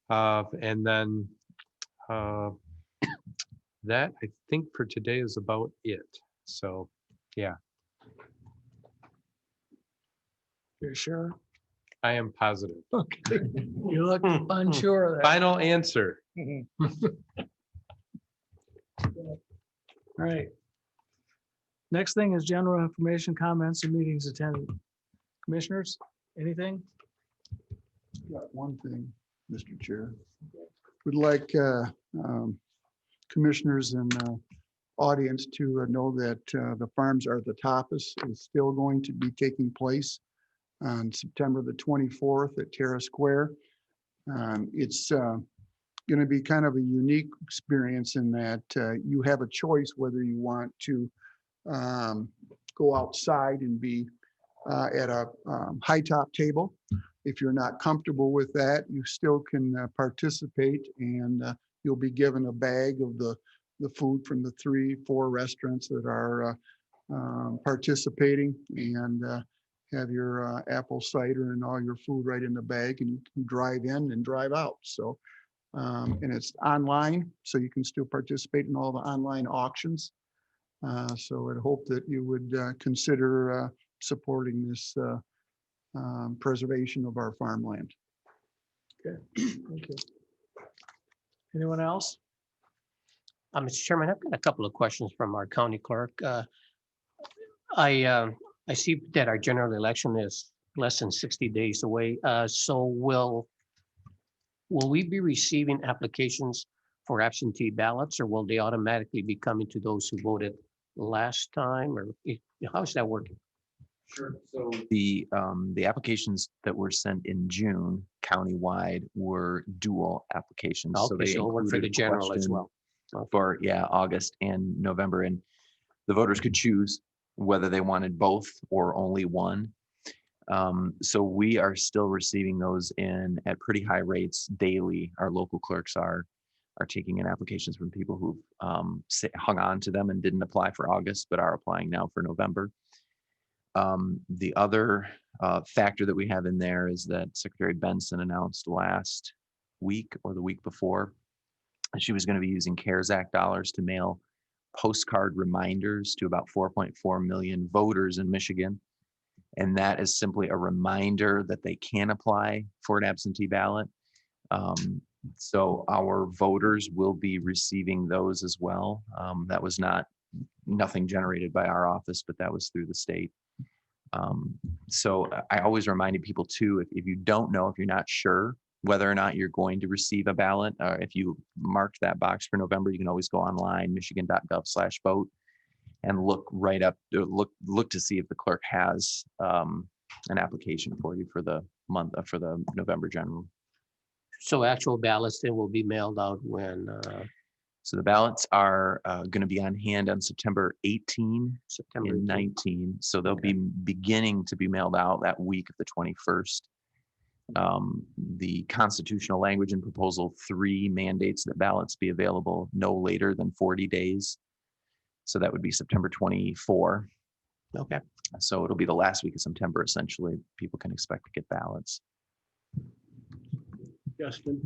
And then that I think for today is about it. So, yeah. You're sure? I am positive. Okay. You look unsure of that. Final answer. All right. Next thing is general information, comments, and meetings attended. Commissioners, anything? Got one thing, Mr. Chair. Would like commissioners and audience to know that the Farms Are the Tapas is still going to be taking place on September the 24th at Terra Square. It's going to be kind of a unique experience in that you have a choice whether you want to go outside and be at a high top table. If you're not comfortable with that, you still can participate, and you'll be given a bag of the food from the 3-4 restaurants that are participating, and have your apple cider and all your food right in the bag, and you can drive in and drive out. So, and it's online, so you can still participate in all the online auctions. So I'd hope that you would consider supporting this preservation of our farmland. Okay, thank you. Anyone else? Mr. Chairman, I've got a couple of questions from our county clerk. I see that our general election is less than 60 days away. So will we be receiving applications for absentee ballots, or will they automatically be coming to those who voted last time, or how is that working? Sure. So the applications that were sent in June countywide were dual applications. Okay, they so it'll work for the included a general as question well. For August and November, and the voters could choose whether they wanted both or only one. So we are still receiving those in at pretty high rates daily. Our local clerks are taking in applications from people who've hung on to them and didn't apply for August, but are applying now for November. The other factor that we have in there is that Secretary Benson announced last week or the week before that she was going to be using CARES Act dollars to mail postcard reminders to about 4.4 million voters in Michigan. And that is simply a reminder that they can apply for an absentee ballot. So our voters will be receiving those as well. That was nothing generated by our office, but that was through the state. So I always reminded people too, if you don't know, if you're not sure whether or not you're going to receive a ballot, if you marked that box for November, you can always go online, michigan.gov/vote, and look right up, look to see if the clerk has an application for you for the month, for the November general. So actual ballots then will be mailed out when? So the ballots are going to be on hand on September 18, September and 19. So they'll be beginning to be mailed out that week of the 21st. The constitutional language in Proposal 3 mandates that ballots be available no later than 40 days. So that would be September 24. Okay. So it'll be the last week of September, essentially. People can expect to get ballots. Justin.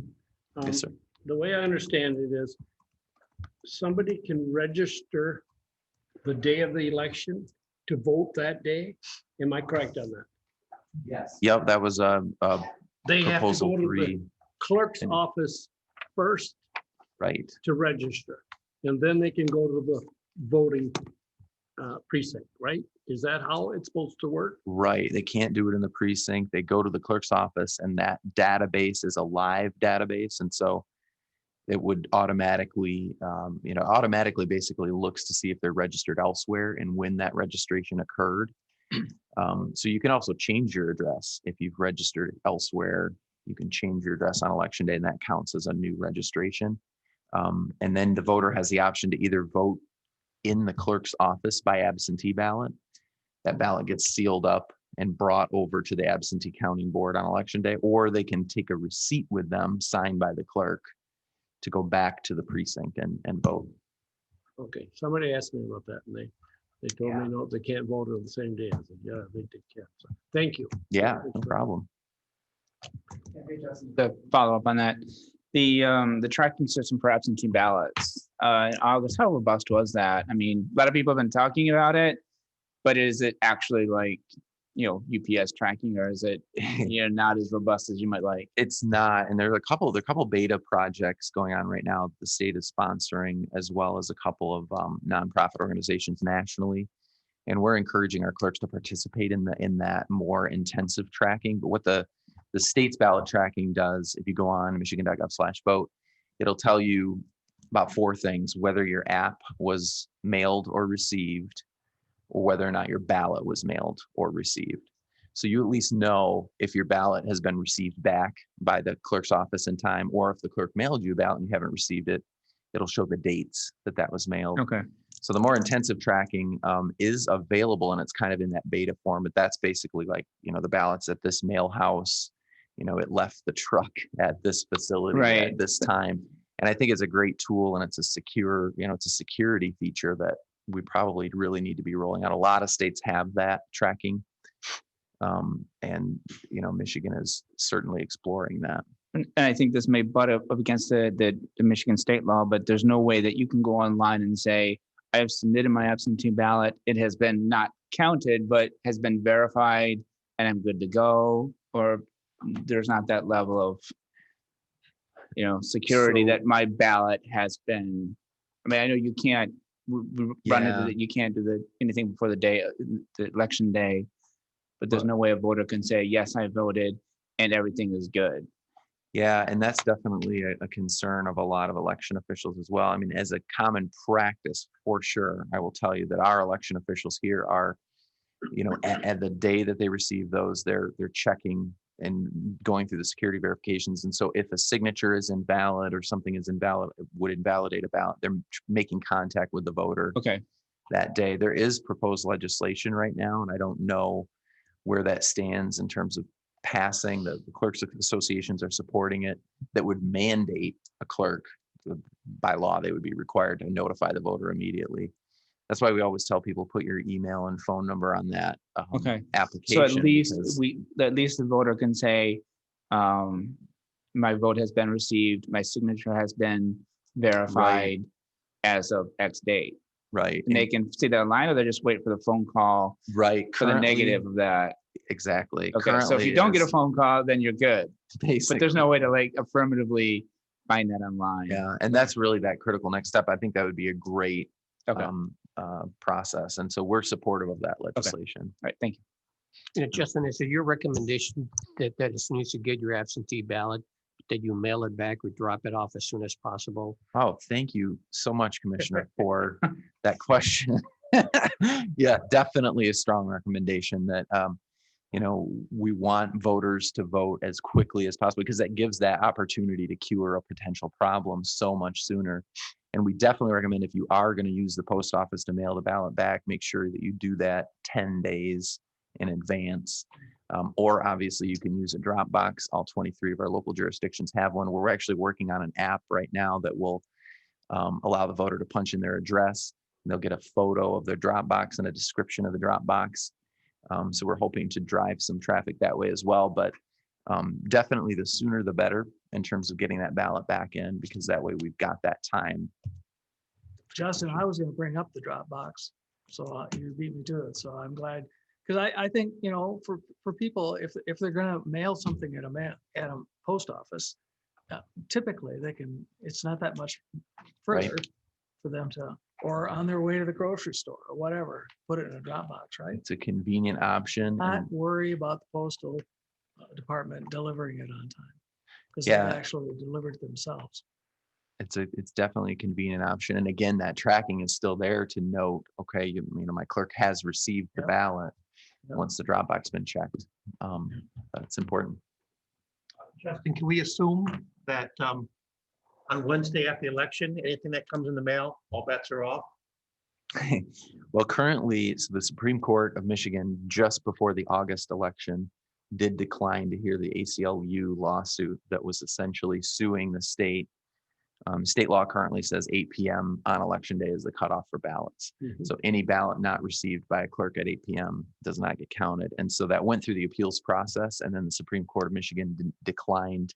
Yes, sir. The way I understand it is somebody can register the day of the election to vote that day. Am I correct on that? Yes. Yep, that was They have to Proposal go to 3. the clerk's office first Right. to register, and then they can go to the voting precinct, right? Is that how it's supposed to work? Right. They can't do it in the precinct. They go to the clerk's office, and that database is a live database. And so it would automatically, automatically basically looks to see if they're registered elsewhere and when that registration occurred. So you can also change your address. If you've registered elsewhere, you can change your address on election day, and that counts as a new registration. And then the voter has the option to either vote in the clerk's office by absentee ballot. That ballot gets sealed up and brought over to the absentee counting board on election day, or they can take a receipt with them signed by the clerk to go back to the precinct and vote. Okay, somebody asked me about that, and they told me no, they can't vote on the same day. I said, yeah, I think they can. So, thank you. Yeah, no problem. To follow up on that, the tracking system for absentee ballots in August, how robust was that? I mean, a lot of people have been talking about it, but is it actually like UPS tracking, or is it, not as robust as you might like? It's not, and there are a couple beta projects going on right now. The state is sponsoring, as well as a couple of nonprofit organizations nationally, and we're encouraging our clerks to participate in that more intensive tracking. But what the state's ballot tracking does, if you go on michigan.gov/vote, it'll tell you about 4 things: whether your app was mailed or received, or whether or not your ballot was mailed or received. So you at least know if your ballot has been received back by the clerk's office in time, or if the clerk mailed you a ballot and you haven't received it, it'll show the dates that was mailed. Okay. So the more intensive tracking is available, and it's kind of in that beta form, but that's basically like, the ballots at this mail house, it left the truck at this facility at this time. And I think it's a great tool, and it's a secure, it's a security feature that we probably really need to be rolling out. A lot of states have that tracking. And Michigan is certainly exploring that. And I think this may butt up against the Michigan state law, but there's no way that you can go online and say, I have submitted my absentee ballot. It has been not counted, but has been verified and I'm good to go. Or there's not that level of, security that my ballot has been. I mean, I know you can't run into that. You can't do anything before the election day, but there's no way a voter can say, yes, I voted and everything is good. Yeah, and that's definitely a concern of a lot of election officials as well. I mean, as a common practice, for sure, I will tell you that our election officials here are, at the day that they receive those, they're checking and going through the security verifications. And so if a signature is invalid or something is invalid, would invalidate a ballot, they're making contact with the voter that day. There is proposed legislation right now, and I don't know where that stands in terms of passing. The clerks associations are supporting it, that would mandate a clerk. By law, they would be required to notify the voter immediately. That's why we always tell people, put your email and phone number on that application. So at least the voter can say, my vote has been received, my signature has been verified as of X date. Right. And they can see that online, or they just wait for the phone call. Right. For the negative of that. Exactly. Okay. So if you don't get a phone call, then you're good. Basically. But there's no way to affirmatively find that online. Yeah. And that's really that critical next step. I think that would be a great process. And so we're supportive of that legislation. All right. Thank you. Justin, is it your recommendation that as soon as you get your absentee ballot, that you mail it back or drop it off as soon as possible? Oh, thank you so much, Commissioner, for that question. Yeah, definitely a strong recommendation that, we want voters to vote as quickly as possible, because that gives that opportunity to cure a potential problem so much sooner. And we definitely recommend, if you are going to use the post office to mail the ballot back, make sure that you do that 10 days in advance. Or obviously you can use a Dropbox. All 23 of our local jurisdictions have one. We're actually working on an app right now that will allow the voter to punch in their address. They'll get a photo of their Dropbox and a description of the Dropbox. So we're hoping to drive some traffic that way as well. But definitely the sooner the better in terms of getting that ballot back in, because that way we've got that time. Justin, I was going to bring up the Dropbox, so you beat me to it. So I'm glad, because I think, for people, if they're going to mail something at a post office, typically it's not that much further for them to, or on their way to the grocery store or whatever, put it in a Dropbox, right? It's a convenient option. Not worry about the postal department delivering it on time, because they actually delivered it themselves. It's definitely a convenient option. And again, that tracking is still there to note, okay, my clerk has received the ballot once the Dropbox been checked. That's important. Justin, can we assume that on Wednesday after the election, anything that comes in the mail, all bets are off? Well, currently, so the Supreme Court of Michigan, just before the August election, did decline to hear the ACLU lawsuit that was essentially suing the state. State law currently says 8 p.m. on election day is the cutoff for ballots. So any ballot not received by a clerk at 8 p.m. does not get counted. And so that went through the appeals process, and then the Supreme Court of Michigan declined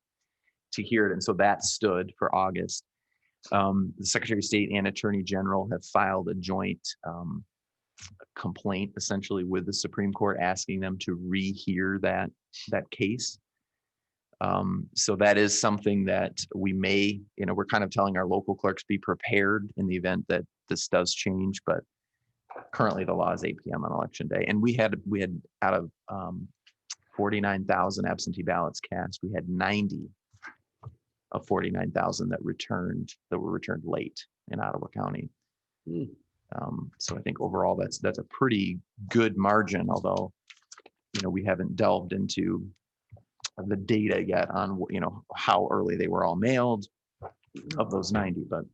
to hear it. And so that stood for August. The Secretary of State and Attorney General have filed a joint complaint essentially with the Supreme Court, asking them to rehear that case. So that is something that we may, we're kind of telling our local clerks be prepared in the event that this does change, but currently the law is 8 p.m. on election day. And we had out of 49,000 absentee ballots cast, we had 90 of 49,000 that were returned late in Ottawa County. So I think overall that's a pretty good margin, although, we haven't delved into the data yet on, how early they were all mailed of those 90, but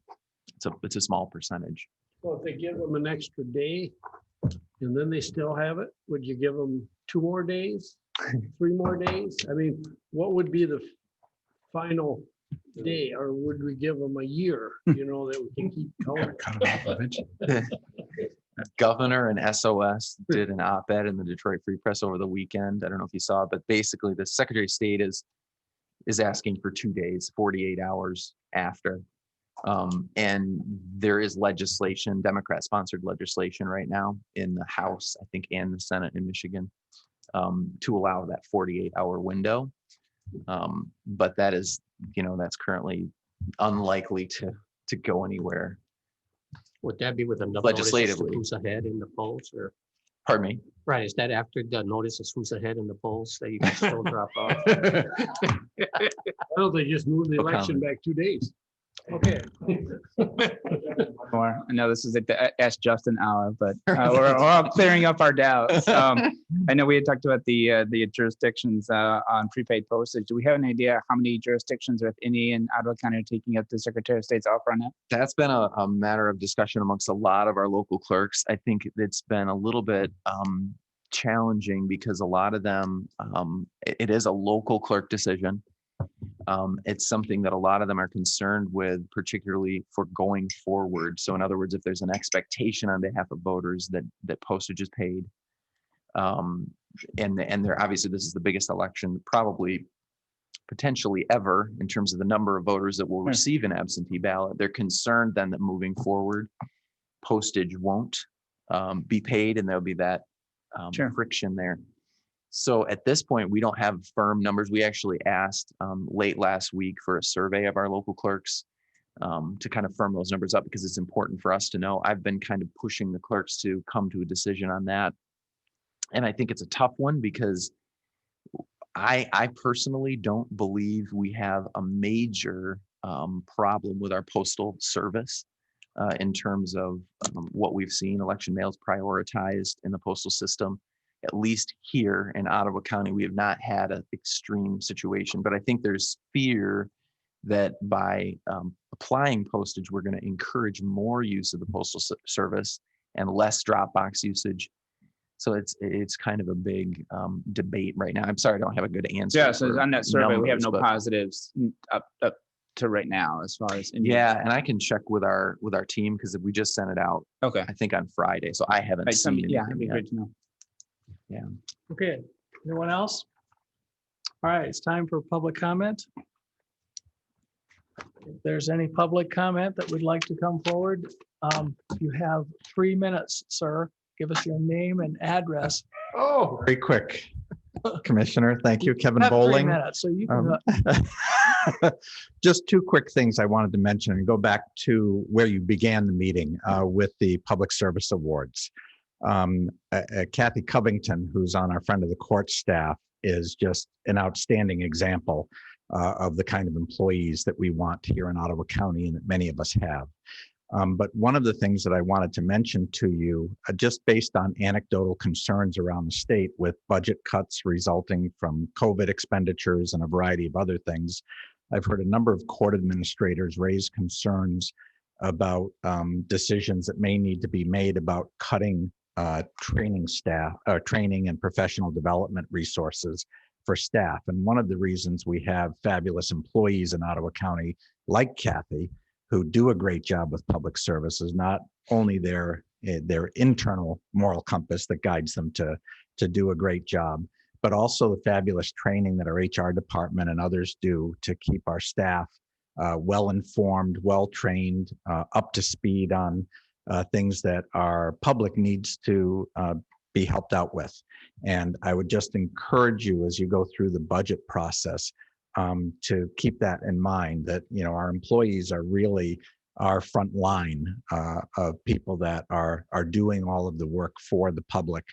it's a small percentage. Well, if they give them an extra day and then they still have it, would you give them 2 more days, 3 more days? I mean, what would be the final day, or would we give them a year, that we can keep going? Governor and SOS did an op-ed in the Detroit Free Press over the weekend. I don't know if you saw it, but basically the Secretary of State is asking for 2 days, 48 hours after. And there is legislation, Democrat-sponsored legislation right now in the House, I think, and the Senate in Michigan, to allow that 48-hour window. But that is, that's currently unlikely to go anywhere. Would that be with enough legislatively? Who's ahead in the polls, or? Pardon me? Right, is that after the notices who's ahead in the polls that you can still drop off? Well, they just moved the No election comment. back 2 days. Okay. More. I know this is like the Ask Justin hour, but we're all clearing up our doubts. I know we had talked about the jurisdictions on prepaid postage. Do we have an idea how many jurisdictions, or if any, in Ottawa County are taking up the Secretary of State's offer on that? That's been a matter of discussion amongst a lot of our local clerks. I think it's been a little bit challenging because a lot of them, it is a local clerk decision. It's something that a lot of them are concerned with, particularly for going forward. So in other words, if there's an expectation on behalf of voters that postage is paid, and they're obviously, this is the biggest election probably potentially ever in terms of the number of voters that will receive an absentee ballot. They're concerned then that moving forward, postage won't be paid, and there'll be that friction there. So at this point, we don't have firm numbers. We actually asked late last week for a survey of our local clerks to kind of firm those numbers up, because it's important for us to know. I've been kind of pushing the clerks to come to a decision on that. And I think it's a tough one, because I personally don't believe we have a major problem with our postal service in terms of what we've seen. Election mail is prioritized in the postal system. At least here in Ottawa County, we have not had an extreme situation, but I think there's fear that by applying postage, we're going to encourage more use of the postal service and less drop box usage. So it's kind of a big debate right now. I'm sorry, I don't have a good answer. Yeah, so on that survey, we have no but positives up to right now as far as. Yeah, and I can check with our team, because we just sent it out. Okay. I think on Friday, so I haven't seen anything it'd be yet. great to know. Yeah. Okay, anyone else? All right, it's time for public comment. If there's any public comment that would like to come forward, you have 3 minutes, sir. Give us your name and address. Oh, very quick. Commissioner, thank you. Kevin Have 3 Bowling. minutes, so you can. Just 2 quick things I wanted to mention and go back to where you began the meeting with the Public Service Awards. Kathy Covington, who's on our Friend of the Court staff, is just an outstanding example of the kind of employees that we want here in Ottawa County and that many of us have. But one of the things that I wanted to mention to you, just based on anecdotal concerns around the state with budget cuts resulting from COVID expenditures and a variety of other things, I've heard a number of court administrators raise concerns about decisions that may need to be made about cutting training and professional development resources for staff. And one of the reasons we have fabulous employees in Ottawa County like Kathy, who do a great job with public services, not only their internal moral compass that guides them to do a great job, but also the fabulous training that our HR department and others do to keep our staff well-informed, well-trained, up to speed on things that our public needs to be helped out with. And I would just encourage you as you go through the budget process to keep that in mind, that, you know, our employees are really our front line of people that are doing all of the work for the public.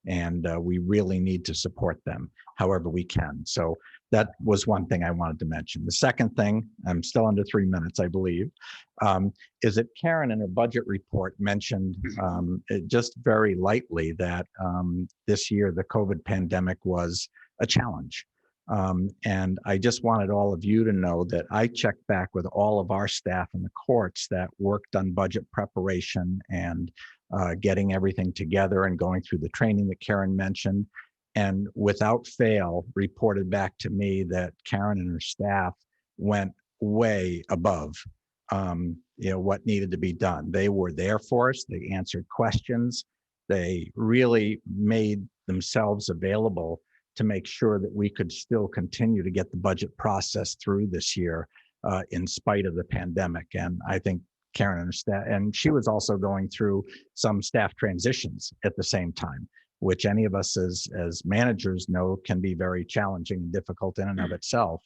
And we really need to support them however we can. So that was one thing I wanted to mention. The second thing, I'm still under 3 minutes, I believe, is that Karen in her budget report mentioned just very lightly that this year the COVID pandemic was a challenge. And I just wanted all of you to know that I checked back with all of our staff in the courts that worked on budget preparation and getting everything together and going through the training that Karen mentioned, and without fail reported back to me that Karen and her staff went way above you know, what needed to be done. They were there for us. They answered questions. They really made themselves available to make sure that we could still continue to get the budget process through this year in spite of the pandemic. And I think Karen and her staff, and she was also going through some staff transitions at the same time, which any of us as managers know can be very challenging and difficult in and of itself.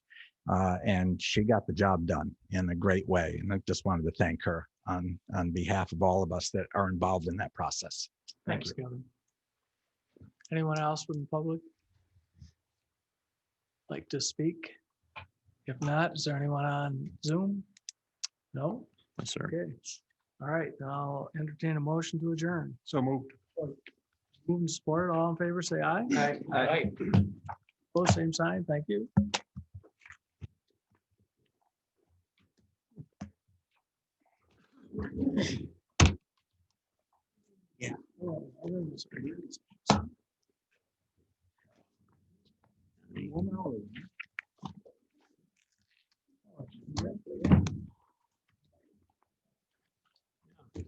And she got the job done in a great way. And I just wanted to thank her on behalf of all of us that are involved in that process. Thanks, Kevin. Anyone else from the public like to speak? If not, is there anyone on Zoom? No? No, sir. Okay. All right, now I'll entertain a motion to adjourn. So moved. Moved and supported, all in favor, say aye. Aye. Opposed, same sign, thank you. Yeah.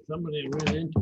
Somebody ran into